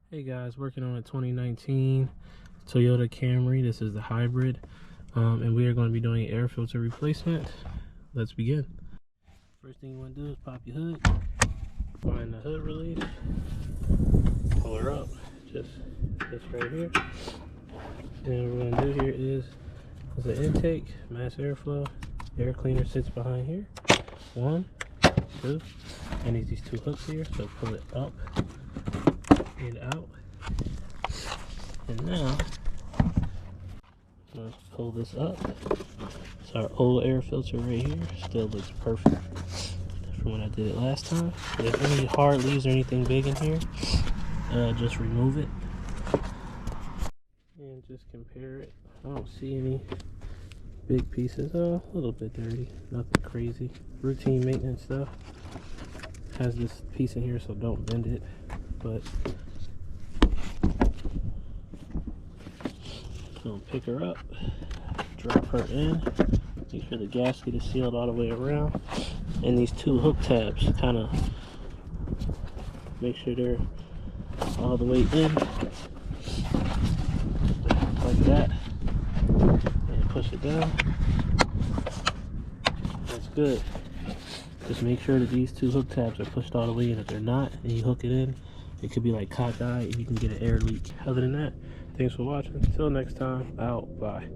Hey guys, working on a 2019 Toyota Camry. This is the hybrid, and we are going to be doing an air filter replacement. Let's begin. First thing you want to do is pop your hood, find the hood release, pull her up, just this right here. And what we're going to do here is an intake, mass airflow, air cleaner sits behind here. 1, 2, and these two hooks here, so pull it up and out. And now let's pull this up. So our old air filter right here still looks perfect from when I did it last time. If there's any hard leaves or anything big in here, just remove it and just compare it. I don't see any big pieces. A little bit dirty, nothing crazy. Routine maintenance stuff. Has this piece in here, so don't bend it. But gonna pick her up, drop her in, make sure the gasket is sealed all the way around, and these two hook tabs, kind of make sure they're all the way in, like that, and push it down. That's good. Just make sure that these two hook tabs are pushed all the way in. If they're not, and you hook it in, it could be like cockeyed and you can get an air leak. Other than that, thanks for watching. Until next time, out. Bye.